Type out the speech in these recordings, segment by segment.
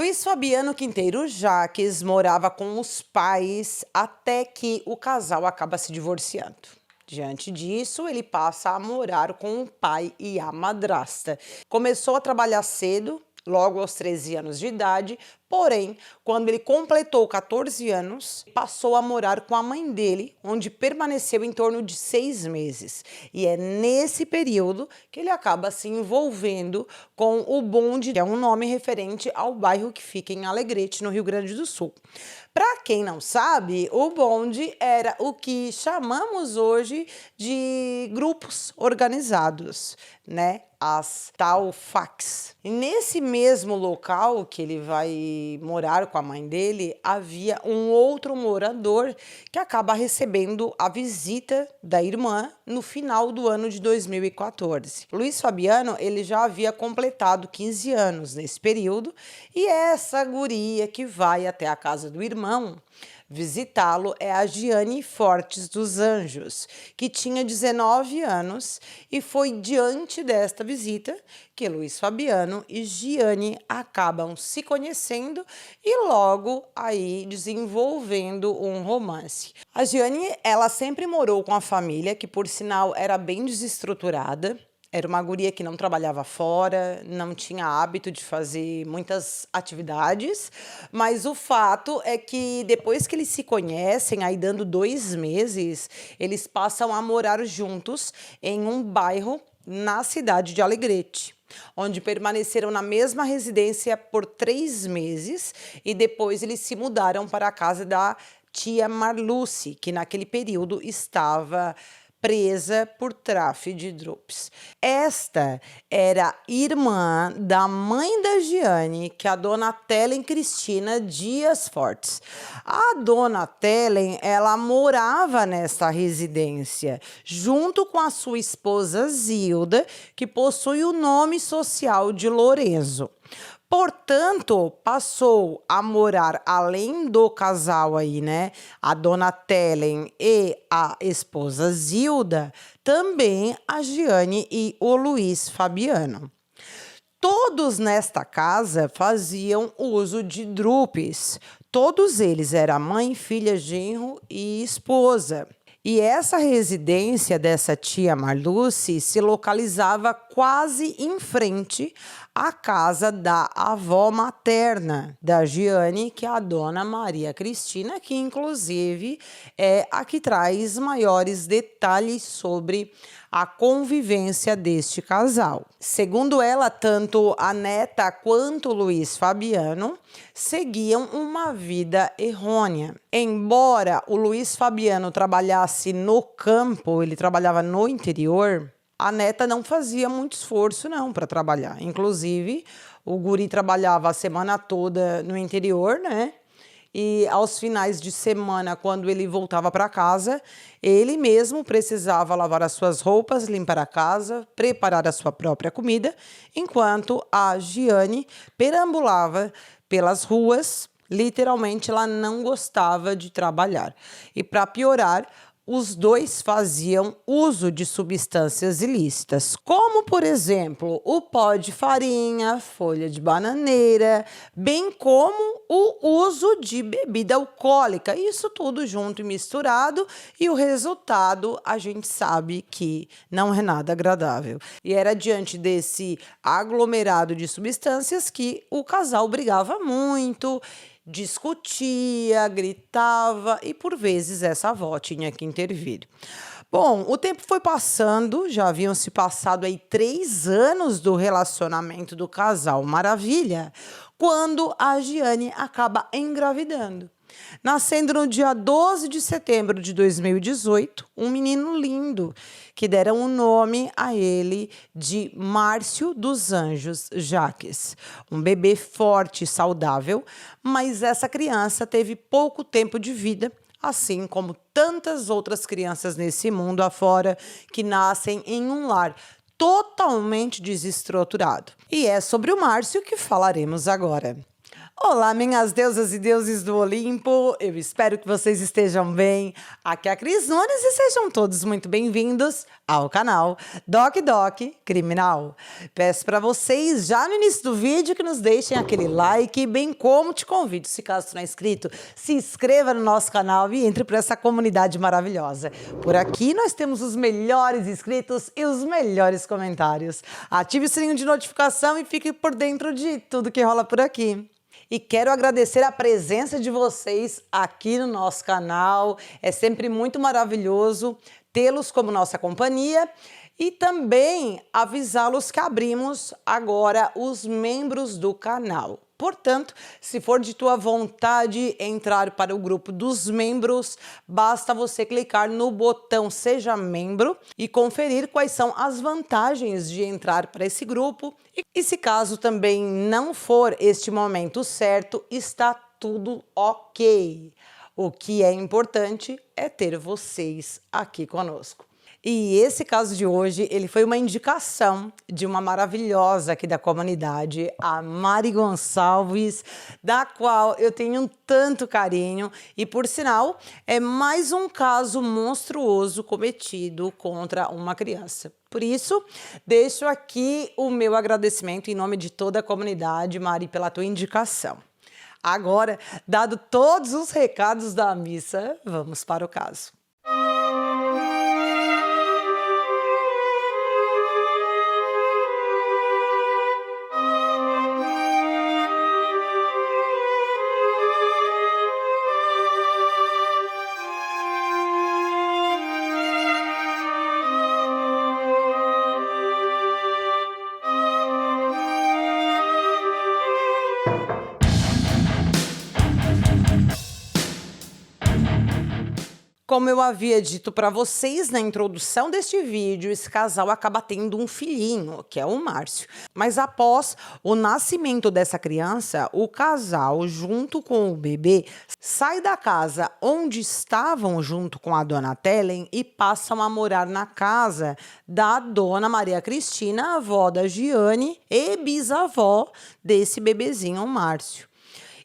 Luiz Fabiano Quinteiro Jaques morava com os pais até que o casal acaba se divorciando. Diante disso, ele passa a morar com o pai e a madrasta. Começou a trabalhar cedo, logo aos 13 anos de idade, porém, quando ele completou 14 anos, passou a morar com a mãe dele, onde permaneceu em torno de 6 meses. E é nesse período que ele acaba se envolvendo com o Bonde, que é um nome referente ao bairro que fica em Alegrete, no Rio Grande do Sul. Para quem não sabe, o bonde era o que chamamos hoje de grupos organizados, né? As tal facts. E nesse mesmo local que ele vai morar com a mãe dele, havia um outro morador que acaba recebendo a visita da irmã no final do ano de 2014. Luiz Fabiano, ele já havia completado 15 anos nesse período, e essa guria que vai até a casa do irmão visitá-lo é a Giane Fortes dos Anjos, que tinha 19 anos, e foi diante desta visita que Luiz Fabiano e Giane acabam se conhecendo e logo aí desenvolvendo um romance. A Giane, ela sempre morou com a família, que por sinal era bem desestruturada. Era uma guria que não trabalhava fora, não tinha hábito de fazer muitas atividades, mas o fato é que depois que eles se conhecem, aí dando 2 meses, eles passam a morar juntos em um bairro na cidade de Alegrete, onde permaneceram na mesma residência por 3 meses e depois eles se mudaram para a casa da tia Marluce, que naquele período estava presa por tráfico de drogas. Esta era irmã da mãe da Giane, que é a dona Telen Cristina Dias Fortes. A dona Telen, ela morava nesta residência, junto com a sua esposa Zilda, que possui o nome social de Lorenzo. Portanto, passou a morar, além do casal aí, né, a dona Telen e a esposa Zilda, também a Giane e o Luiz Fabiano. Todos nesta casa faziam uso de drupes. Todos eles eram mãe, filha, genro e esposa. E essa residência dessa tia Marluce se localizava quase em frente à casa da avó materna da Giane, que é a dona Maria Cristina, que inclusive é a que traz maiores detalhes sobre a convivência deste casal. Segundo ela, tanto a neta quanto o Luiz Fabiano seguiam uma vida errônea. Embora o Luiz Fabiano trabalhasse no campo, ele trabalhava no interior, a neta não fazia muito esforço não para trabalhar. Inclusive, o guri trabalhava a semana toda no interior, né? E aos finais de semana, quando ele voltava para casa, ele mesmo precisava lavar as suas roupas, limpar a casa, preparar a sua própria comida, enquanto a Giane perambulava pelas ruas. Literalmente, ela não gostava de trabalhar. E para piorar, os dois faziam uso de substâncias ilícitas, como, por exemplo, o pó de farinha, folha de bananeira, bem como o uso de bebida alcoólica. Isso tudo junto e misturado, e o resultado a gente sabe que não é nada agradável. E era diante desse aglomerado de substâncias que o casal brigava muito, discutia, gritava e, por vezes, essa avó tinha que intervir. Bom, o tempo foi passando, já haviam se passado aí 3 anos do relacionamento do casal Maravilha, quando a Giane acaba engravidando. Nascendo no dia 12 de setembro de 2018, um menino lindo, que deram o nome a ele de Márcio dos Anjos Jaques. Um bebê forte e saudável, mas essa criança teve pouco tempo de vida, assim como tantas outras crianças nesse mundo afora que nascem em um lar totalmente desestruturado. E é sobre o Márcio que falaremos agora. Olá, minhas deusas e deuses do Olimpo, eu espero que vocês estejam bem. Aqui é a Cris Nunes e sejam todos muito bem-vindos ao canal Doc Doc Criminal. Peço para vocês, já no início do vídeo, que nos deixem aquele like, bem como te convido, se caso tu não é inscrito, se inscreva no nosso canal e entre para essa comunidade maravilhosa. Por aqui nós temos os melhores inscritos e os melhores comentários. Ative o sininho de notificação e fique por dentro de tudo que rola por aqui. E quero agradecer a presença de vocês aqui no nosso canal. É sempre muito maravilhoso tê-los como nossa companhia e também avisá-los que abrimos agora os membros do canal. Portanto, se for de tua vontade entrar para o grupo dos membros, basta você clicar no botão Seja Membro e conferir quais são as vantagens de entrar para esse grupo. E se caso também não for este momento certo, está tudo ok. O que é importante é ter vocês aqui conosco. E esse caso de hoje, ele foi uma indicação de uma maravilhosa aqui da comunidade, a Mari Gonçalves, da qual eu tenho tanto carinho e, por sinal, é mais um caso monstruoso cometido contra uma criança. Por isso, deixo aqui o meu agradecimento em nome de toda a comunidade, Mari, pela tua indicação. Agora, dado todos os recados da missa, vamos para o caso. Como eu havia dito para vocês na introdução deste vídeo, esse casal acaba tendo um filhinho, que é o Márcio. Mas após o nascimento dessa criança, o casal, junto com o bebê, sai da casa onde estavam junto com a dona Telen e passam a morar na casa da dona Maria Cristina, avó da Giane e bisavó desse bebezinho, o Márcio.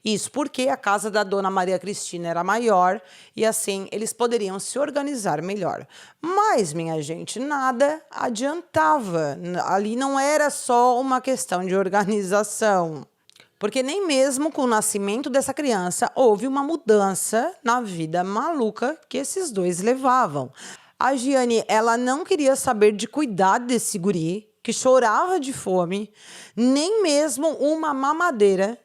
Isso porque a casa da dona Maria Cristina era maior e assim eles poderiam se organizar melhor. Mas, minha gente, nada adiantava. Ali não era só uma questão de organização. Porque nem mesmo com o nascimento dessa criança houve uma mudança na vida maluca que esses dois levavam. A Giane, ela não queria saber de cuidar desse guri, que chorava de fome, nem mesmo uma mamadeira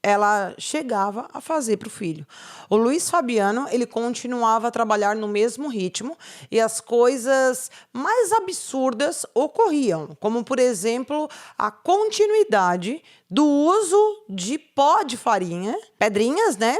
ela chegava a fazer para o filho. O Luiz Fabiano, ele continuava a trabalhar no mesmo ritmo e as coisas mais absurdas ocorriam, como, por exemplo, a continuidade do uso de pó de farinha, pedrinhas, né?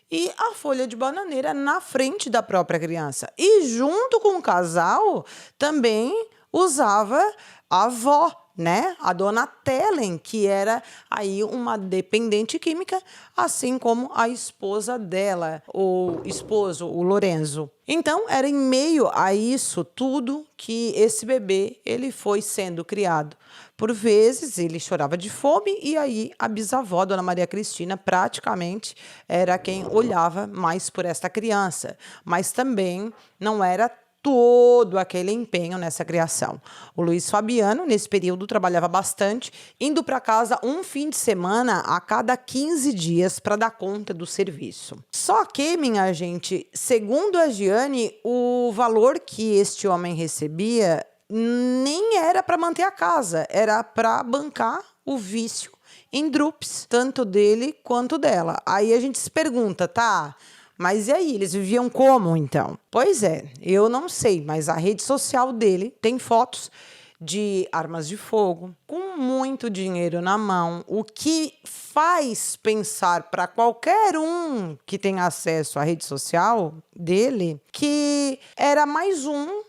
E a folha de bananeira na frente da própria criança. E junto com o casal, também usava a avó, né? A dona Telen, que era aí uma dependente química, assim como a esposa dela, o esposo, o Lorenzo. Então, era em meio a isso tudo que esse bebê ele foi sendo criado. Por vezes, ele chorava de fome e aí a bisavó, dona Maria Cristina, praticamente era quem olhava mais por esta criança. Mas também não era todo aquele empenho nessa criação. O Luiz Fabiano, nesse período, trabalhava bastante, indo para casa um fim de semana a cada 15 dias para dar conta do serviço. Só que, minha gente, segundo a Giane, o valor que este homem recebia nem era para manter a casa, era para bancar o vício em drupes, tanto dele quanto dela. Aí a gente se pergunta, tá? Mas e aí, eles viviam como, então? Pois é, eu não sei, mas a rede social dele tem fotos de armas de fogo, com muito dinheiro na mão, o que faz pensar para qualquer um que tem acesso à rede social dele que era mais um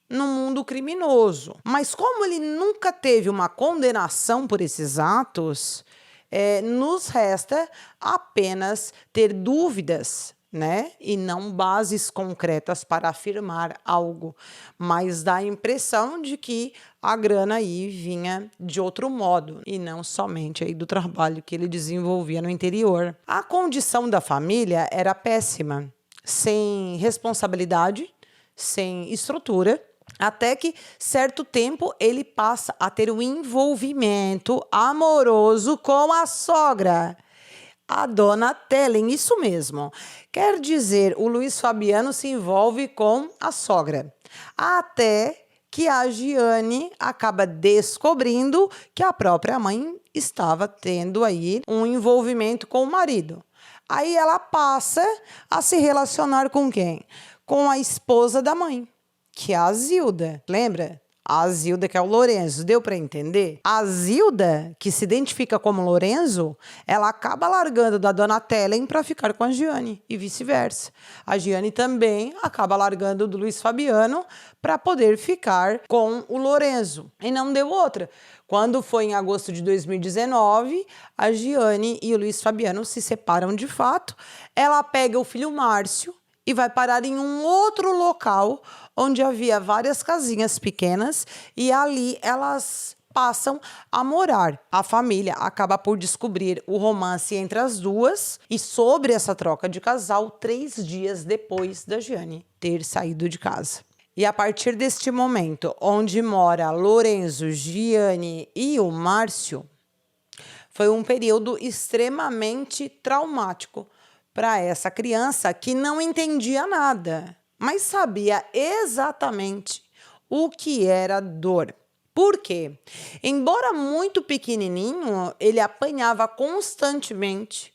no mundo criminoso. Mas como ele nunca teve uma condenação por esses atos, nos resta apenas ter dúvidas né? E não bases concretas para afirmar algo, mas dá a impressão de que a grana aí vinha de outro modo e não somente aí do trabalho que ele desenvolvia no interior. A condição da família era péssima, sem responsabilidade, sem estrutura, até que, certo tempo, ele passa a ter um envolvimento amoroso com a sogra, a dona Telen, isso mesmo. Quer dizer, o Luiz Fabiano se envolve com a sogra. Até que a Giane acaba descobrindo que a própria mãe estava tendo aí um envolvimento com o marido. Aí ela passa a se relacionar com quem? Com a esposa da mãe, que é a Zilda. Lembra? A Zilda, que é o Lorenzo, deu para entender? A Zilda, que se identifica como Lorenzo, ela acaba largando da dona Telen para ficar com a Giane e vice-versa. A Giane também acaba largando do Luiz Fabiano para poder ficar com o Lorenzo. E não deu outra. Quando foi em agosto de 2019, a Giane e o Luiz Fabiano se separam de fato. Ela pega o filho Márcio e vai parar em um outro local onde havia várias casinhas pequenas e ali elas passam a morar. A família acaba por descobrir o romance entre as duas e sobre essa troca de casal 3 dias depois da Giane ter saído de casa. E a partir deste momento, onde mora Lorenzo, Giane e o Márcio, foi um período extremamente traumático para essa criança que não entendia nada, mas sabia exatamente o que era dor. Por quê? Embora muito pequenininho, ele apanhava constantemente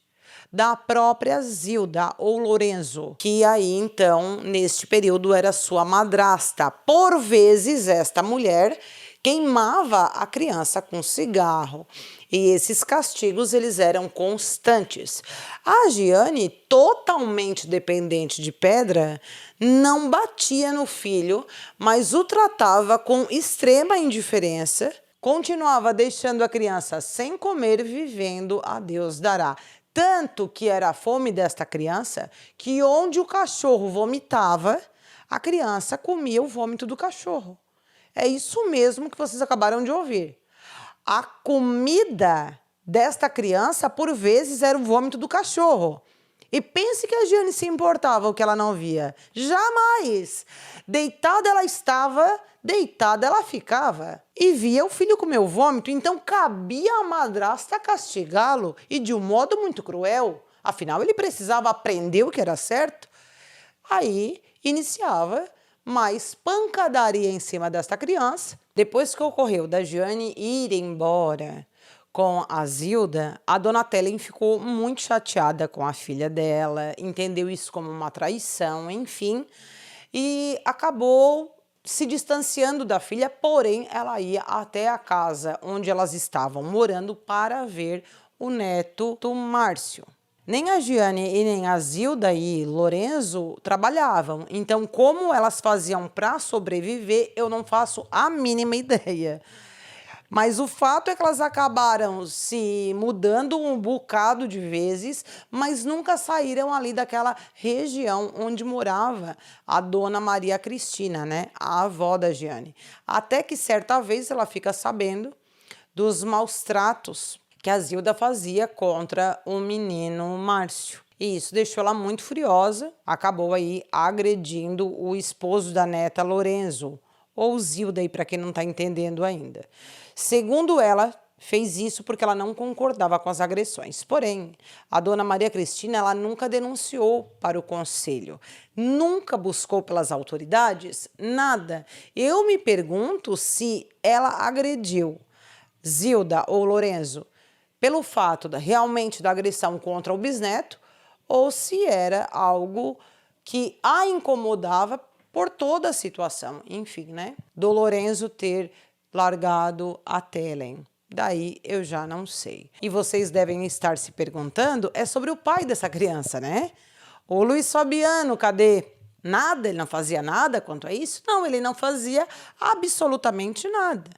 da própria Zilda ou Lorenzo, que aí então, neste período, era sua madrasta. Por vezes, esta mulher queimava a criança com cigarro. E esses castigos, eles eram constantes. A Giane, totalmente dependente de pedra, não batia no filho, mas o tratava com extrema indiferença, continuava deixando a criança sem comer, vivendo a Deus dará. Tanto que era a fome desta criança, que onde o cachorro vomitava, a criança comia o vômito do cachorro. É isso mesmo que vocês acabaram de ouvir. A comida desta criança, por vezes, era o vômito do cachorro. E pense que a Giane se importava o que ela não via. Jamais! Deitada ela estava, deitada ela ficava. E via o filho comer o vômito, então cabia à madrasta castigá-lo e de um modo muito cruel. Afinal, ele precisava aprender o que era certo. Aí, iniciava mais pancadaria em cima desta criança. Depois que ocorreu da Giane ir embora com a Zilda, a dona Telen ficou muito chateada com a filha dela, entendeu isso como uma traição, enfim, e acabou se distanciando da filha, porém ela ia até a casa onde elas estavam morando para ver o neto do Márcio. Nem a Giane e nem a Zilda e Lorenzo trabalhavam, então como elas faziam para sobreviver, eu não faço a mínima ideia. Mas o fato é que elas acabaram se mudando um bocado de vezes, mas nunca saíram ali daquela região onde morava a dona Maria Cristina, né? A avó da Giane. Até que certa vez ela fica sabendo dos maus tratos que a Zilda fazia contra o menino Márcio. E isso deixou ela muito furiosa, acabou aí agredindo o esposo da neta Lorenzo, ou Zilda aí para quem não está entendendo ainda. Segundo ela, fez isso porque ela não concordava com as agressões. Porém, a dona Maria Cristina, ela nunca denunciou para o conselho, nunca buscou pelas autoridades, nada. Eu me pergunto se ela agrediu Zilda ou Lorenzo pelo fato realmente da agressão contra o bisneto ou se era algo que a incomodava por toda a situação, enfim, né? Do Lorenzo ter largado a Telen. Daí eu já não sei. E vocês devem estar se perguntando, é sobre o pai dessa criança, né? O Luiz Fabiano, cadê? Nada? Ele não fazia nada quanto a isso? Não, ele não fazia absolutamente nada.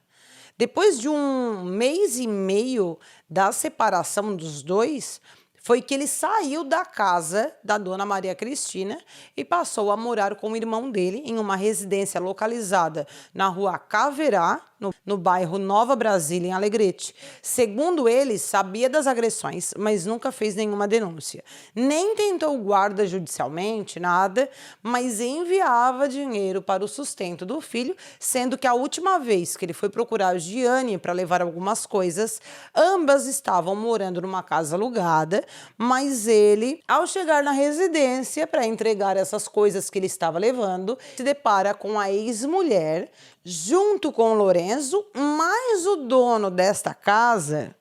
Depois de 1 mês e meio da separação dos dois, foi que ele saiu da casa da dona Maria Cristina e passou a morar com o irmão dele em uma residência localizada na rua Caverá, no bairro Nova Brasília, em Alegrete. Segundo ele, sabia das agressões, mas nunca fez nenhuma denúncia. Nem tentou guarda judicialmente, nada, mas enviava dinheiro para o sustento do filho, sendo que a última vez que ele foi procurar a Giane para levar algumas coisas, ambas estavam morando numa casa alugada, mas ele, ao chegar na residência para entregar essas coisas que ele estava levando, se depara com a ex-mulher, junto com o Lorenzo, mais o dono desta casa,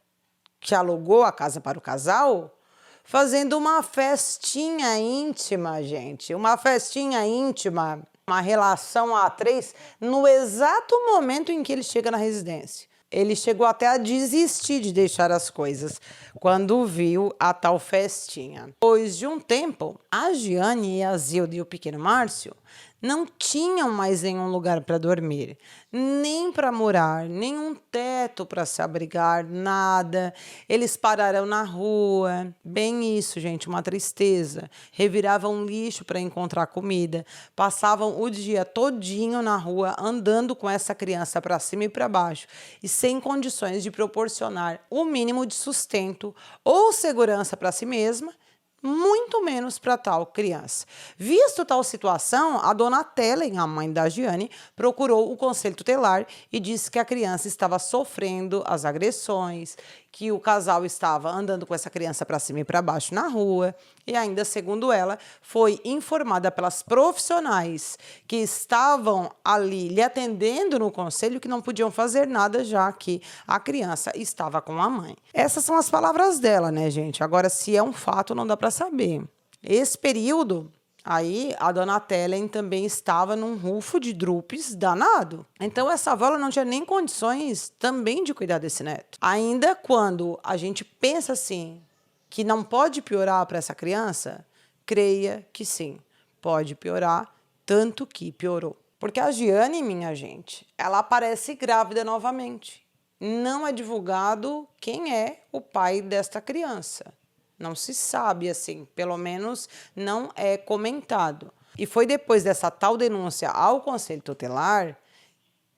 que alugou a casa para o casal, fazendo uma festinha íntima, gente. Uma festinha íntima, uma relação a três, no exato momento em que ele chega na residência. Ele chegou até a desistir de deixar as coisas quando viu a tal festinha. Depois de um tempo, a Giane e a Zilda e o pequeno Márcio não tinham mais nenhum lugar para dormir, nem para morar, nenhum teto para se abrigar, nada. Eles pararam na rua, bem isso, gente, uma tristeza. Reviravam lixo para encontrar comida, passavam o dia todinho na rua andando com essa criança para cima e para baixo e sem condições de proporcionar o mínimo de sustento ou segurança para si mesma, muito menos para tal criança. Visto tal situação, a dona Telen, a mãe da Giane, procurou o conselho tutelar e disse que a criança estava sofrendo as agressões, que o casal estava andando com essa criança para cima e para baixo na rua, e ainda, segundo ela, foi informada pelas profissionais que estavam ali lhe atendendo no conselho que não podiam fazer nada, já que a criança estava com a mãe. Essas são as palavras dela, né, gente? Agora, se é um fato, não dá para saber. Esse período, aí a dona Telen também estava num rufo de drupes danado. Então essa avó ela não tinha nem condições também de cuidar desse neto. Ainda quando a gente pensa assim, que não pode piorar para essa criança, creia que sim, pode piorar, tanto que piorou. Porque a Giane, minha gente, ela aparece grávida novamente. Não é divulgado quem é o pai desta criança. Não se sabe, assim, pelo menos não é comentado. E foi depois dessa tal denúncia ao Conselho Tutelar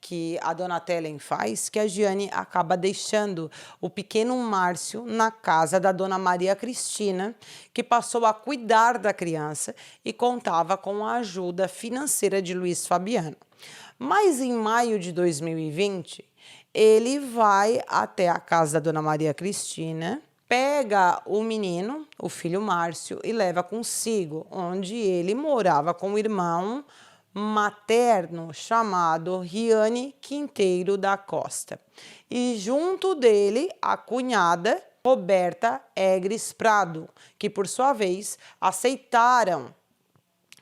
que a dona Telen faz, que a Giane acaba deixando o pequeno Márcio na casa da dona Maria Cristina, que passou a cuidar da criança e contava com a ajuda financeira de Luiz Fabiano. Mas em maio de 2020, ele vai até a casa da dona Maria Cristina, pega o menino, o filho Márcio, e leva consigo, onde ele morava com o irmão materno chamado Riane Quinteiro da Costa. E junto dele, a cunhada Roberta Egres Prado, que por sua vez aceitaram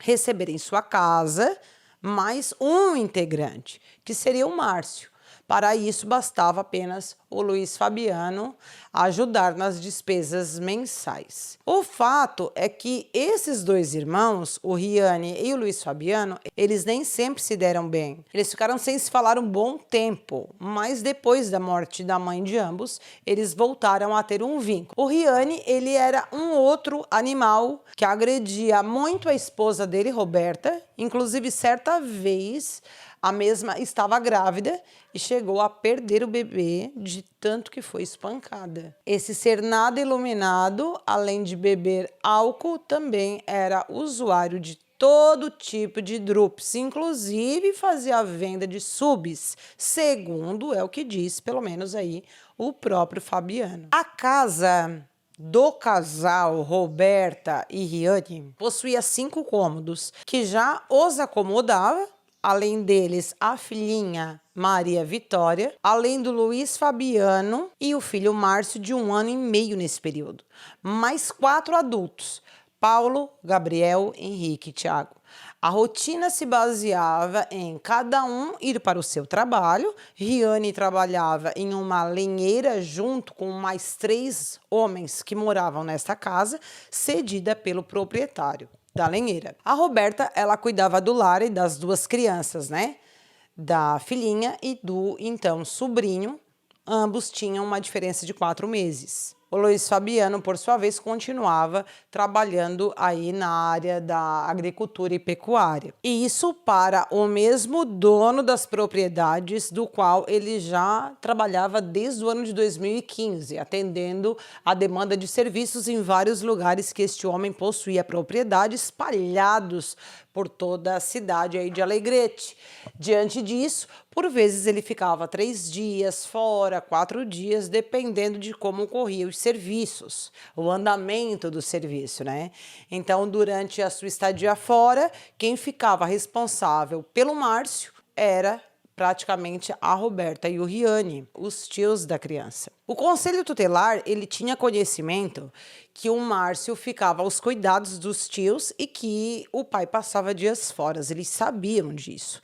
receber em sua casa mais um integrante, que seria o Márcio. Para isso, bastava apenas o Luiz Fabiano ajudar nas despesas mensais. O fato é que esses dois irmãos, o Riane e o Luiz Fabiano, eles nem sempre se deram bem. Eles ficaram sem se falar um bom tempo, mas depois da morte da mãe de ambos, eles voltaram a ter um vínculo. O Riane, ele era um outro animal que agredia muito a esposa dele, Roberta, inclusive certa vez a mesma estava grávida e chegou a perder o bebê de tanto que foi espancada. Esse ser nada iluminado, além de beber álcool, também era usuário de todo tipo de drupes, inclusive fazia a venda de subs, segundo é o que diz, pelo menos aí, o próprio Fabiano. A casa do casal Roberta e Riane possuía 5 cômodos, que já os acomodava. Além deles, a filhinha Maria Vitória, além do Luiz Fabiano e o filho Márcio, de 1 ano e meio nesse período. Mais 4 adultos, Paulo, Gabriel, Henrique e Tiago. A rotina se baseava em cada um ir para o seu trabalho. Riane trabalhava em uma lenheira junto com mais 3 homens que moravam nesta casa, cedida pelo proprietário da lenheira. A Roberta, ela cuidava do lar e das 2 crianças, né? Da filhinha e do, então, sobrinho. Ambos tinham uma diferença de 4 meses. O Luiz Fabiano, por sua vez, continuava trabalhando aí na área da agricultura e pecuária. E isso para o mesmo dono das propriedades do qual ele já trabalhava desde o ano de 2015, atendendo a demanda de serviços em vários lugares que este homem possuía propriedade espalhados por toda a cidade aí de Alegrete. Diante disso, por vezes ele ficava 3 dias fora, 4 dias, dependendo de como ocorriam os serviços, o andamento do serviço, né? Então, durante a sua estadia fora, quem ficava responsável pelo Márcio era praticamente a Roberta e o Riane, os tios da criança. O conselho tutelar, ele tinha conhecimento que o Márcio ficava aos cuidados dos tios e que o pai passava dias fora, eles sabiam disso.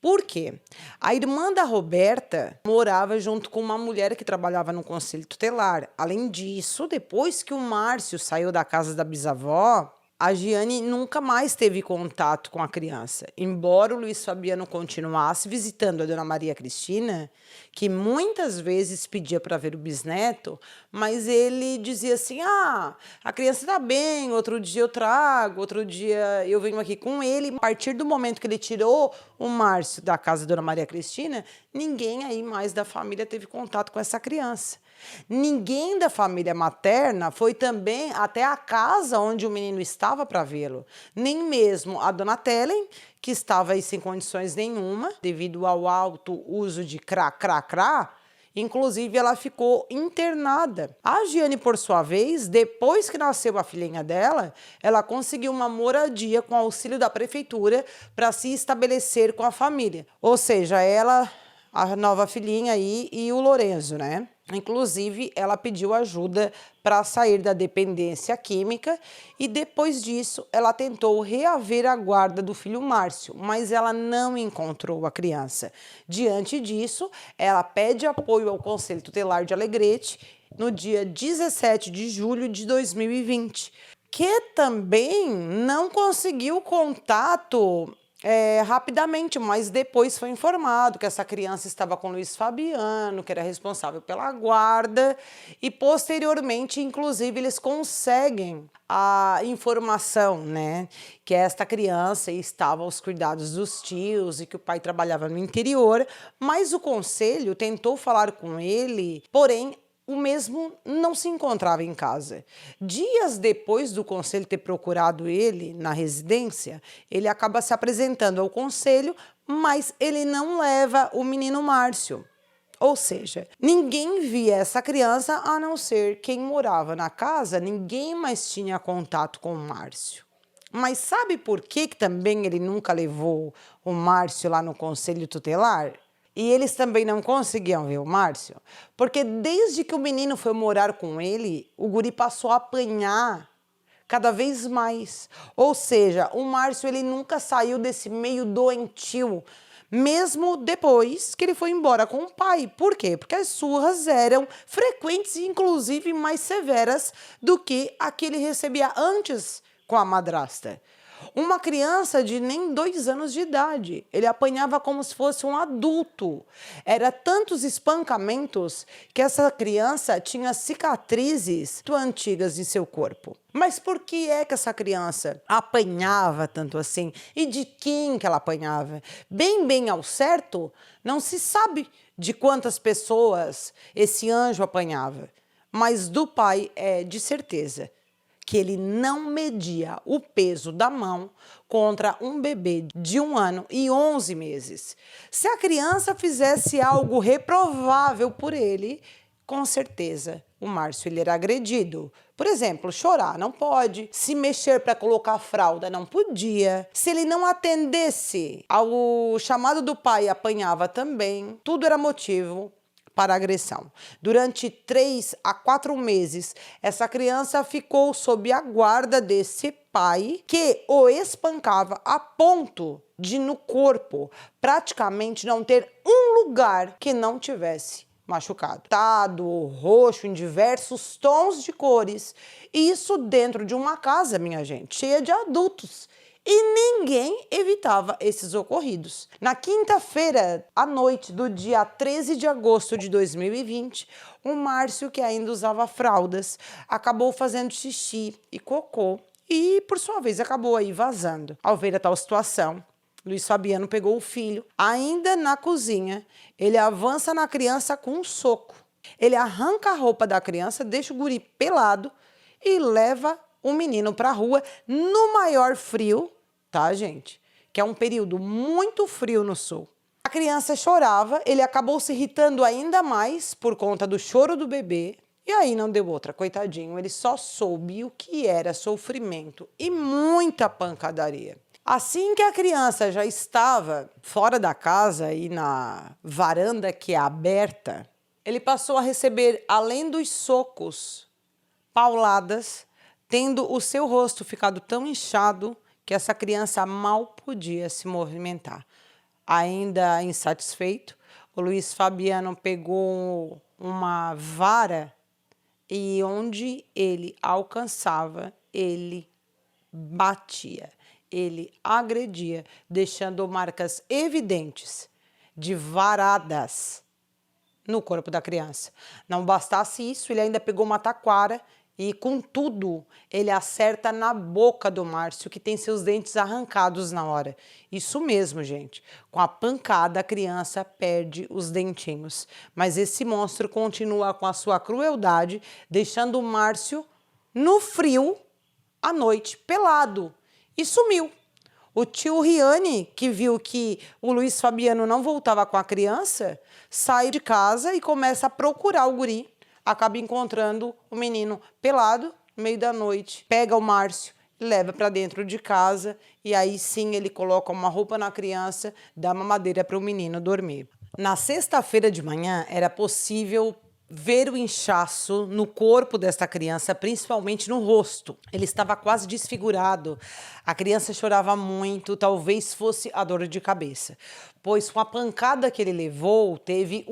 Por quê? A irmã da Roberta morava junto com uma mulher que trabalhava no conselho tutelar. Além disso, depois que o Márcio saiu da casa da bisavó, a Giane nunca mais teve contato com a criança. Embora o Luiz Fabiano continuasse visitando a dona Maria Cristina, que muitas vezes pedia para ver o bisneto, mas ele dizia assim, a criança está bem, outro dia eu trago, outro dia eu venho aqui com ele. A partir do momento que ele tirou o Márcio da casa da dona Maria Cristina, ninguém aí mais da família teve contato com essa criança. Ninguém da família materna foi também até a casa onde o menino estava para vê-lo. Nem mesmo a dona Telen, que estava aí sem condições nenhuma, devido ao alto uso de crá. Inclusive, ela ficou internada. A Giane, por sua vez, depois que nasceu a filhinha dela, ela conseguiu uma moradia com auxílio da prefeitura para se estabelecer com a família. Ou seja, ela, a nova filhinha aí e o Lorenzo, né? Inclusive, ela pediu ajuda para sair da dependência química e depois disso ela tentou reaver a guarda do filho Márcio, mas ela não encontrou a criança. Diante disso, ela pede apoio ao Conselho Tutelar de Alegrete no dia 17 de julho de 2020, que também não conseguiu contato rapidamente, mas depois foi informado que essa criança estava com o Luiz Fabiano, que era responsável pela guarda, e posteriormente, inclusive, eles conseguem a informação, né, que esta criança estava aos cuidados dos tios e que o pai trabalhava no interior, mas o conselho tentou falar com ele, porém, o mesmo não se encontrava em casa. Dias depois do conselho ter procurado ele na residência, ele acaba se apresentando ao conselho, mas ele não leva o menino Márcio. Ou seja, ninguém via essa criança a não ser quem morava na casa, ninguém mais tinha contato com o Márcio. Mas sabe por que também ele nunca levou o Márcio lá no conselho tutelar? E eles também não conseguiam ver o Márcio, porque desde que o menino foi morar com ele, o guri passou a apanhar cada vez mais. Ou seja, o Márcio ele nunca saiu desse meio doentio, mesmo depois que ele foi embora com o pai. Por quê? Porque as surras eram frequentes e inclusive mais severas do que a que ele recebia antes com a madrasta. Uma criança de nem 2 anos de idade. Ele apanhava como se fosse um adulto. Era tantos espancamentos que essa criança tinha cicatrizes muito antigas em seu corpo. Mas por que é que essa criança apanhava tanto assim? E de quem que ela apanhava? Bem ao certo, não se sabe de quantas pessoas esse anjo apanhava. Mas do pai é de certeza que ele não media o peso da mão contra um bebê de 1 ano e 11 meses. Se a criança fizesse algo reprovável por ele, com certeza o Márcio ele era agredido. Por exemplo, chorar não pode, se mexer para colocar fralda não podia, se ele não atendesse ao chamado do pai apanhava também, tudo era motivo para agressão. Durante 3 a 4 meses, essa criança ficou sob a guarda desse pai que o espancava a ponto de no corpo praticamente não ter um lugar que não tivesse machucado. Tado, roxo, em diversos tons de cores. Isso dentro de uma casa, minha gente, cheia de adultos. e ninguém evitava esses ocorridos. Na quinta-feira, à noite do dia 13 de agosto de 2020, o Márcio, que ainda usava fraldas, acabou fazendo xixi e cocô e, por sua vez, acabou aí vazando. Ao ver a tal situação, Luiz Fabiano pegou o filho, ainda na cozinha, ele avança na criança com um soco. Ele arranca a roupa da criança, deixa o guri pelado e leva o menino para a rua no maior frio, tá, gente? Que é um período muito frio no sul. A criança chorava, ele acabou se irritando ainda mais por conta do choro do bebê. E aí não deu outra, coitadinho, ele só soube o que era sofrimento e muita pancadaria. Assim que a criança já estava fora da casa e na varanda que é aberta, ele passou a receber, além dos socos, pauladas, tendo o seu rosto ficado tão inchado que essa criança mal podia se movimentar. Ainda insatisfeito, o Luiz Fabiano pegou uma vara e onde ele alcançava, ele batia, ele agredia, deixando marcas evidentes de varadas no corpo da criança. Não bastasse isso, ele ainda pegou uma taquara e, contudo, ele acerta na boca do Márcio, que tem seus dentes arrancados na hora. Isso mesmo, gente. Com a pancada, a criança perde os dentinhos. Mas esse monstro continua com a sua crueldade, deixando o Márcio no frio, à noite, pelado, e sumiu. O tio Riane, que viu que o Luiz Fabiano não voltava com a criança, sai de casa e começa a procurar o guri. Acaba encontrando o menino pelado, no meio da noite, pega o Márcio, leva para dentro de casa e aí sim ele coloca uma roupa na criança, dá mamadeira para o menino dormir. Na sexta-feira de manhã era possível ver o inchaço no corpo desta criança, principalmente no rosto. Ele estava quase desfigurado. A criança chorava muito, talvez fosse a dor de cabeça, pois com a pancada que ele levou, teve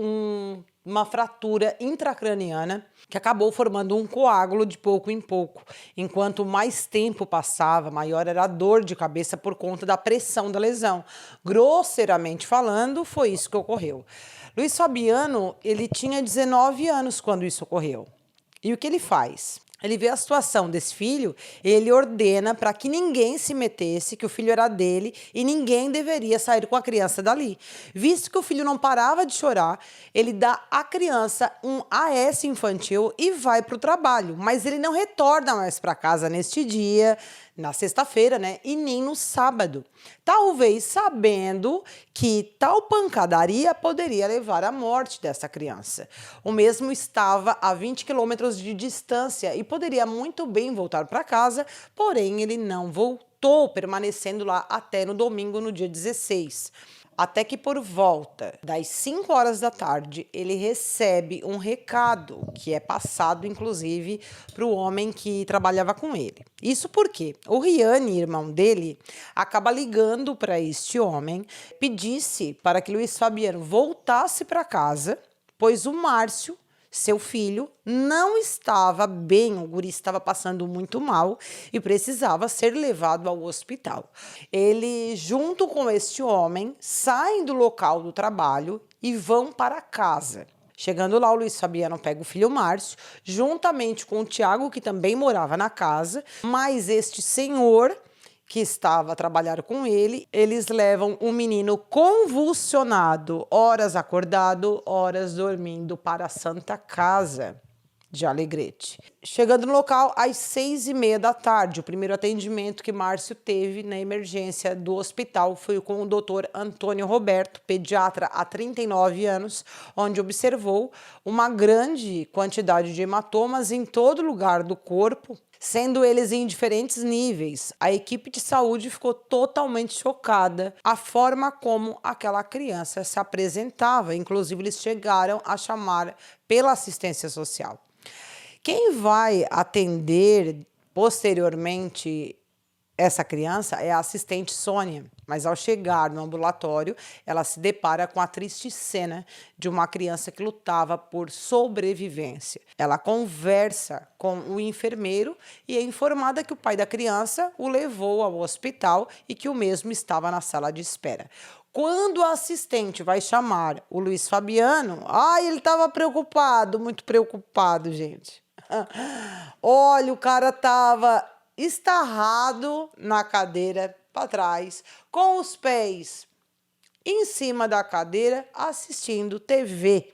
uma fratura intracraniana que acabou formando um coágulo de pouco em pouco. Enquanto mais tempo passava, maior era a dor de cabeça por conta da pressão da lesão. Grosseiramente falando, foi isso que ocorreu. Luiz Fabiano, ele tinha 19 anos quando isso ocorreu. E o que ele faz? Ele vê a situação desse filho, ele ordena para que ninguém se metesse, que o filho era dele e ninguém deveria sair com a criança dali. Visto que o filho não parava de chorar, ele dá à criança um AS infantil e vai para o trabalho. Mas ele não retorna mais para casa neste dia, na sexta-feira, né? E nem no sábado. Talvez sabendo que tal pancadaria poderia levar à morte dessa criança. O mesmo estava a 20 quilômetros de distância e poderia muito bem voltar para casa, porém ele não voltou, permanecendo lá até no domingo, no dia 16. Até que por volta das 5 horas da tarde, ele recebe um recado, que é passado, inclusive, para o homem que trabalhava com ele. Isso porque o Riane, irmão dele, acaba ligando para este homem, pedisse para que Luiz Fabiano voltasse para casa, pois o Márcio, seu filho, não estava bem, o guri estava passando muito mal e precisava ser levado ao hospital. Ele, junto com este homem, saem do local do trabalho e vão para casa. Chegando lá, o Luiz Fabiano pega o filho Márcio, juntamente com o Tiago, que também morava na casa, mas este senhor que estava a trabalhar com ele, eles levam o menino convulsionado, horas acordado, horas dormindo, para a Santa Casa de Alegrete. Chegando no local às 6h30 da tarde, o primeiro atendimento que Márcio teve na emergência do hospital foi com o doutor Antônio Roberto, pediatra há 39 anos, onde observou uma grande quantidade de hematomas em todo lugar do corpo, sendo eles em diferentes níveis. A equipe de saúde ficou totalmente chocada a forma como aquela criança se apresentava. Inclusive, eles chegaram a chamar pela assistência social. Quem vai atender posteriormente Essa criança é a assistente Sônia, mas ao chegar no ambulatório, ela se depara com a triste cena de uma criança que lutava por sobrevivência. Ela conversa com o enfermeiro e é informada que o pai da criança o levou ao hospital e que o mesmo estava na sala de espera. Quando a assistente vai chamar o Luiz Fabiano, ele estava preocupado, muito preocupado, gente. Olha, o cara estava estarrado na cadeira para trás, com os pés em cima da cadeira, assistindo TV,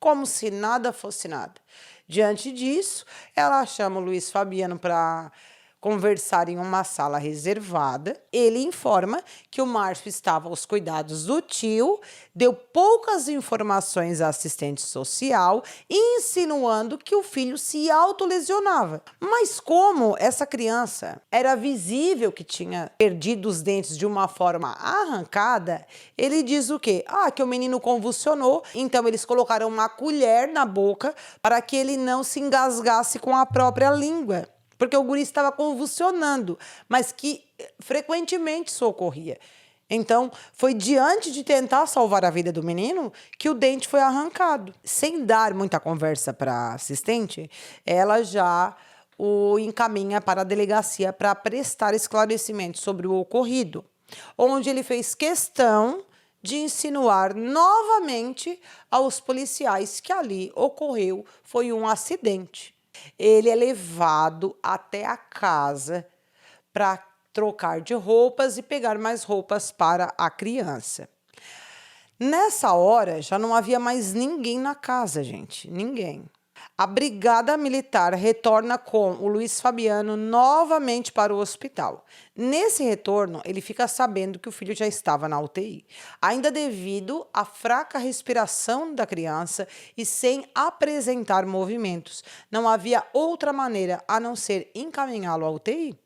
como se nada fosse nada. Diante disso, ela chama o Luiz Fabiano para conversar em uma sala reservada. Ele informa que o Márcio estava aos cuidados do tio, deu poucas informações à assistente social, insinuando que o filho se autolesionava. Mas como essa criança era visível que tinha perdido os dentes de uma forma arrancada, ele diz o quê? Que o menino convulsionou, então eles colocaram uma colher na boca para que ele não se engasgasse com a própria língua, porque o guri estava convulsionando, mas que frequentemente isso ocorria. Então, foi diante de tentar salvar a vida do menino que o dente foi arrancado. Sem dar muita conversa para a assistente, ela já o encaminha para a delegacia para prestar esclarecimentos sobre o ocorrido, onde ele fez questão de insinuar novamente aos policiais que ali ocorreu foi um acidente. Ele é levado até a casa para trocar de roupas e pegar mais roupas para a criança. Nessa hora, já não havia mais ninguém na casa, gente, ninguém. A brigada militar retorna com o Luiz Fabiano novamente para o hospital. Nesse retorno, ele fica sabendo que o filho já estava na UTI, ainda devido à fraca respiração da criança e sem apresentar movimentos. Não havia outra maneira a não ser encaminhá-lo à UTI,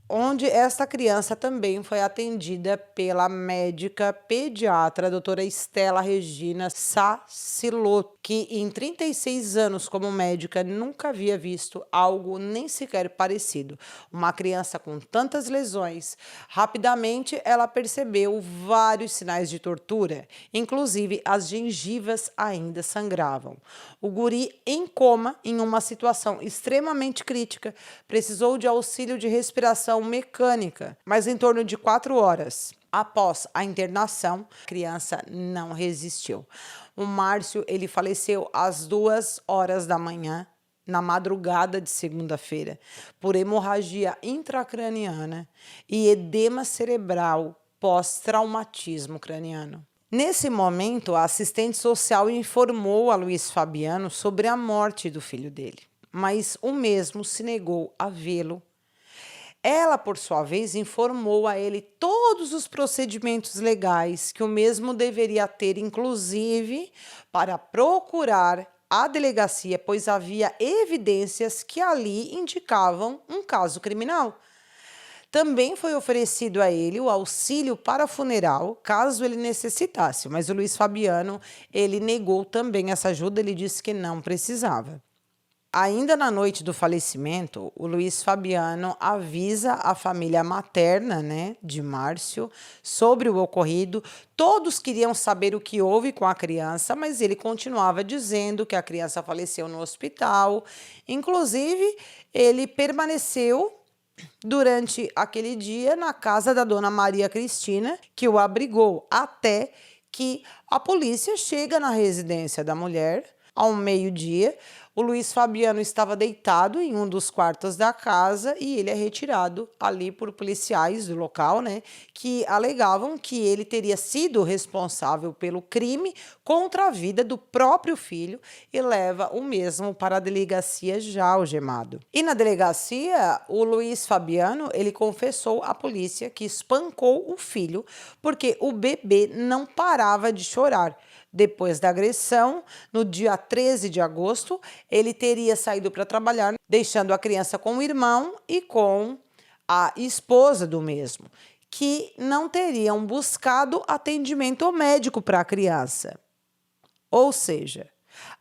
onde esta criança também foi atendida pela médica pediatra, a doutora Estela Regina Sacilotto, que em 36 anos como médica nunca havia visto algo nem sequer parecido. Uma criança com tantas lesões. Rapidamente ela percebeu vários sinais de tortura, inclusive as gengivas ainda sangravam. O guri em coma, em uma situação extremamente crítica, precisou de auxílio de respiração mecânica, mas em torno de 4 horas após a internação, a criança não resistiu. O Márcio, ele faleceu às 2 horas da manhã, na madrugada de segunda-feira, por hemorragia intracraniana e edema cerebral pós-traumatismo craniano. Nesse momento, a assistente social informou a Luiz Fabiano sobre a morte do filho dele, mas o mesmo se negou a vê-lo. Ela, por sua vez, informou a ele todos os procedimentos legais que o mesmo deveria ter, inclusive para procurar a delegacia, pois havia evidências que ali indicavam um caso criminal. Também foi oferecido a ele o auxílio para funeral, caso ele necessitasse, mas o Luiz Fabiano, ele negou também essa ajuda, ele disse que não precisava. Ainda na noite do falecimento, o Luiz Fabiano avisa a família materna, de Márcio, sobre o ocorrido. Todos queriam saber o que houve com a criança, mas ele continuava dizendo que a criança faleceu no hospital. Inclusive, ele permaneceu durante aquele dia na casa da dona Maria Cristina, que o abrigou, até que a polícia chega na residência da mulher ao meio-dia. O Luiz Fabiano estava deitado em um dos quartos da casa e ele é retirado ali por policiais do local, que alegavam que ele teria sido responsável pelo crime contra a vida do próprio filho e leva o mesmo para a delegacia já algemado. E na delegacia, o Luiz Fabiano, ele confessou à polícia que espancou o filho porque o bebê não parava de chorar. Depois da agressão, no dia 13 de agosto, ele teria saído para trabalhar, deixando a criança com o irmão e com a esposa do mesmo, que não teriam buscado atendimento médico para a criança. Ou seja,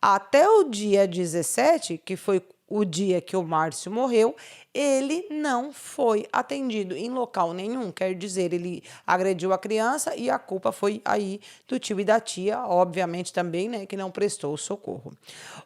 até o dia 17, que foi o dia que o Márcio morreu, ele não foi atendido em local nenhum. Quer dizer, ele agrediu a criança e a culpa foi aí do tio e da tia, obviamente também, né, que não prestou socorro.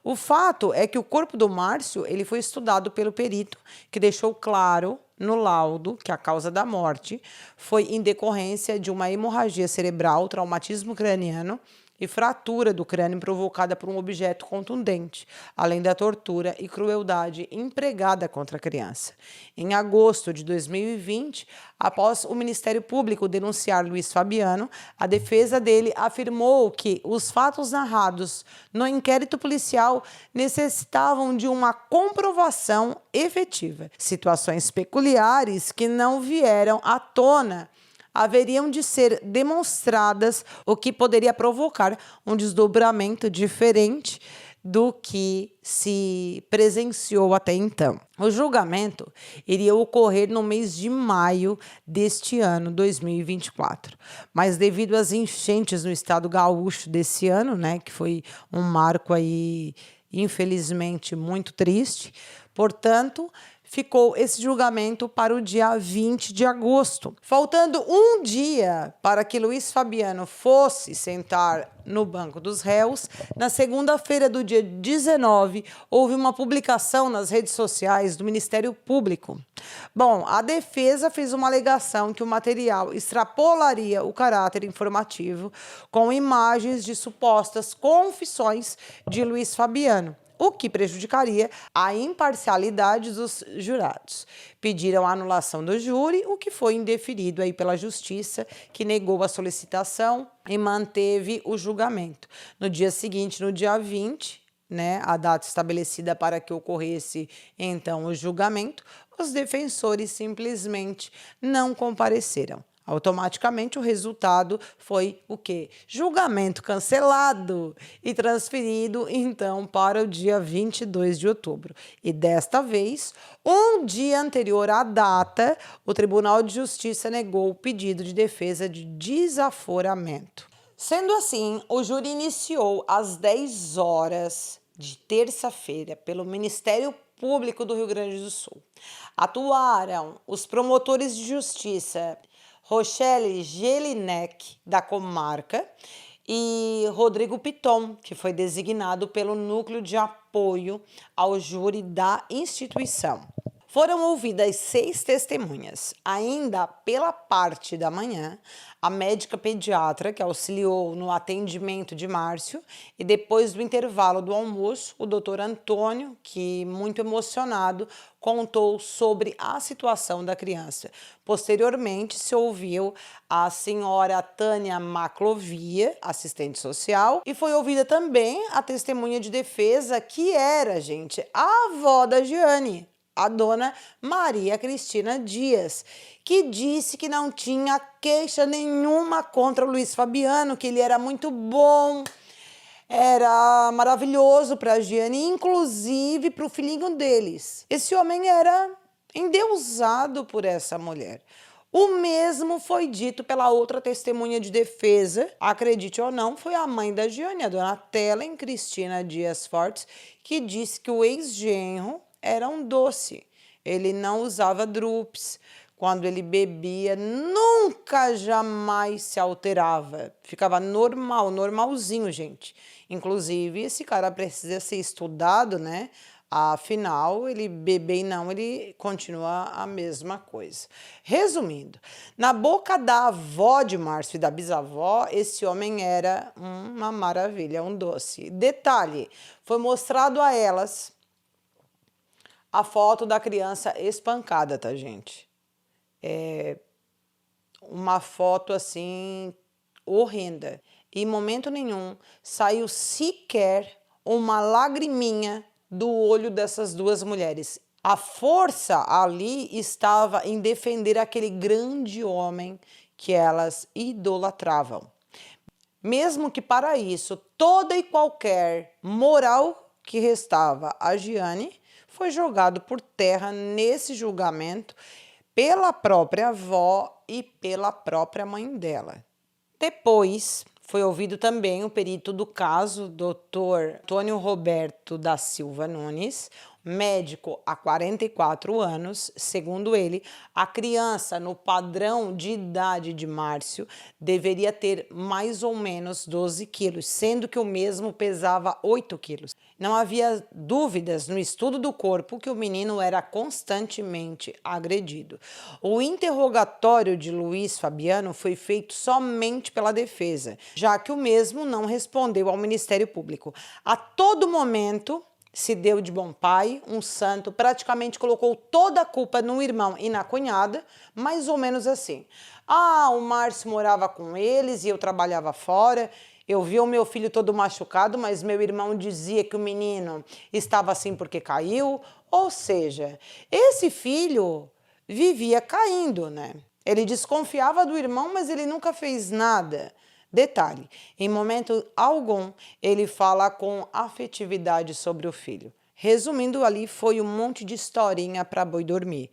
O fato é que o corpo do Márcio, ele foi estudado pelo perito, que deixou claro no laudo que a causa da morte foi em decorrência de uma hemorragia cerebral, traumatismo craniano e fratura do crânio provocada por um objeto contundente, além da tortura e crueldade empregada contra a criança. Em agosto de 2020, após o Ministério Público denunciar Luiz Fabiano, a defesa dele afirmou que os fatos narrados no inquérito policial necessitavam de uma comprovação efetiva. Situações peculiares que não vieram à tona haveriam de ser demonstradas, o que poderia provocar um desdobramento diferente do que se presenciou até então. O julgamento iria ocorrer no mês de maio deste ano, 2024. Mas devido às enchentes no estado gaúcho desse ano, né, que foi um marco aí, infelizmente, muito triste, portanto, ficou esse julgamento para o dia 20 de agosto. Faltando um dia para que Luiz Fabiano fosse sentar no banco dos réus, na segunda-feira do dia 19, houve uma publicação nas redes sociais do Ministério Público. Bom, a defesa fez uma alegação que o material extrapolaria o caráter informativo com imagens de supostas confissões de Luiz Fabiano, o que prejudicaria a imparcialidade dos jurados. Pediram a anulação do júri, o que foi indeferido aí pela Justiça, que negou a solicitação e manteve o julgamento. No dia seguinte, no dia 20, né, a data estabelecida para que ocorresse então o julgamento, os defensores simplesmente não compareceram. Automaticamente o resultado foi o quê? Julgamento cancelado e transferido então para o dia 22 de outubro. E desta vez, um dia anterior à data, o Tribunal de Justiça negou o pedido de defesa de desaforamento. Sendo assim, o júri iniciou às 10 horas de terça-feira pelo Ministério Público do Rio Grande do Sul. Atuaram os promotores de justiça Rochelle Jelinek, da comarca, e Rodrigo Piton, que foi designado pelo Núcleo de Apoio ao Júri da instituição. Foram ouvidas 6 testemunhas. Ainda pela parte da manhã, a médica pediatra que auxiliou no atendimento de Márcio, e depois do intervalo do almoço, o doutor Antônio, que muito emocionado, contou sobre a situação da criança. Posteriormente, se ouviu a senhora Tânia Maclovia, assistente social, e foi ouvida também a testemunha de defesa, que era, gente, a avó da Giane, a dona Maria Cristina Dias, que disse que não tinha queixa nenhuma contra o Luiz Fabiano, que ele era muito bom, era maravilhoso para a Giane, inclusive para o filhinho deles. Esse homem era endeusado por essa mulher. O mesmo foi dito pela outra testemunha de defesa, acredite ou não, foi a mãe da Giane, a dona Telen Cristina Dias Fortes, que disse que o ex-genro era um doce. Ele não usava drupes. Quando ele bebia, nunca, jamais se alterava. Ficava normal, normalzinho, gente. Inclusive, esse cara precisa ser estudado, né? Afinal, ele beber e não, ele continua a mesma coisa. Resumindo, na boca da avó de Márcio e da bisavó, esse homem era uma maravilha, um doce. Detalhe, foi mostrado a elas a foto da criança espancada, tá, gente? É uma foto, assim, horrenda. E em momento nenhum saiu sequer uma lagriminha do olho dessas duas mulheres. A força ali estava em defender aquele grande homem que elas idolatravam. Mesmo que para isso, toda e qualquer moral que restava a Giane foi jogado por terra nesse julgamento pela própria avó e pela própria mãe dela. Depois foi ouvido também o perito do caso, Dr. Antônio Roberto da Silva Nunes, Médico há 44 anos, segundo ele, a criança no padrão de idade de Márcio deveria ter mais ou menos 12 quilos, sendo que o mesmo pesava 8 quilos. Não havia dúvidas no estudo do corpo que o menino era constantemente agredido. O interrogatório de Luiz Fabiano foi feito somente pela defesa, já que o mesmo não respondeu ao Ministério Público. A todo momento, se deu de bom pai, um santo, praticamente colocou toda a culpa no irmão e na cunhada, mais ou menos assim. Ah, o Márcio morava com eles e eu trabalhava fora. Eu vi o meu filho todo machucado, mas meu irmão dizia que o menino estava assim porque caiu. Ou seja, esse filho vivia caindo, né? Ele desconfiava do irmão, mas ele nunca fez nada. Detalhe, em momento algum, ele fala com afetividade sobre o filho. Resumindo, ali foi um monte de historinha para boi dormir.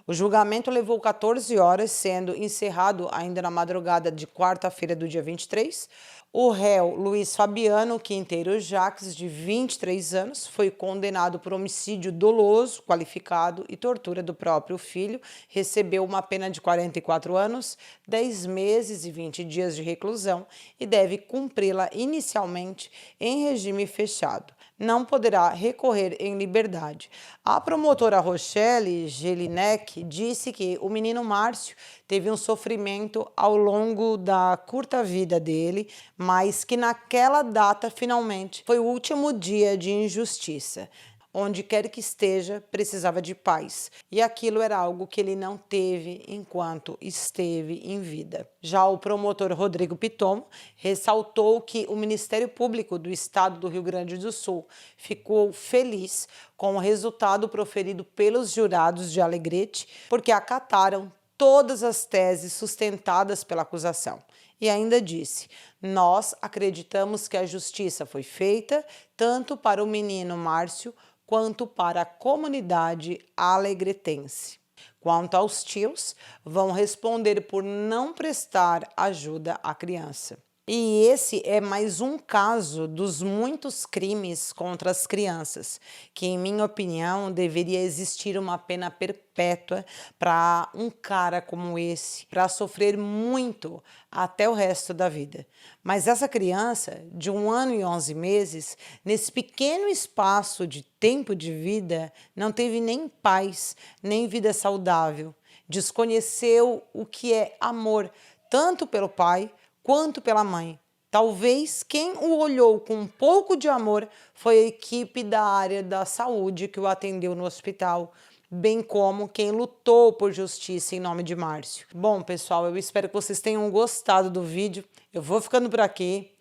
O julgamento levou 14 horas, sendo encerrado ainda na madrugada de quarta-feira do dia 23. O réu Luiz Fabiano Quinteiro Jacques, de 23 anos, foi condenado por homicídio doloso, qualificado e tortura do próprio filho. Recebeu uma pena de 44 anos, 10 meses e 20 dias de reclusão e deve cumpri-la inicialmente em regime fechado. Não poderá recorrer em liberdade. A promotora Rochelle Jelinek disse que o menino Márcio teve um sofrimento ao longo da curta vida dele, mas que naquela data, finalmente, foi o último dia de injustiça. Onde quer que esteja, precisava de paz. E aquilo era algo que ele não teve enquanto esteve em vida. Já o promotor Rodrigo Piton ressaltou que o Ministério Público do Estado do Rio Grande do Sul ficou feliz com o resultado proferido pelos jurados de Alegrete, porque acataram todas as teses sustentadas pela acusação. E ainda disse: nós acreditamos que a justiça foi feita tanto para o menino Márcio quanto para a comunidade alegretense. Quanto aos tios, vão responder por não prestar ajuda à criança. E esse é mais um caso dos muitos crimes contra as crianças, que, em minha opinião, deveria existir uma pena perpétua para um cara como esse, para sofrer muito até o resto da vida. Mas essa criança, de 1 ano e 11 meses, nesse pequeno espaço de tempo de vida, não teve nem paz, nem vida saudável. Desconheceu o que é amor, tanto pelo pai quanto pela mãe. Talvez quem o olhou com um pouco de amor foi a equipe da área da saúde que o atendeu no hospital, bem como quem lutou por justiça em nome de Márcio. Bom, pessoal, eu espero que vocês tenham gostado do vídeo. Eu vou ficando por aqui.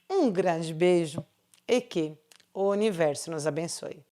Um grande beijo e que o universo nos abençoe.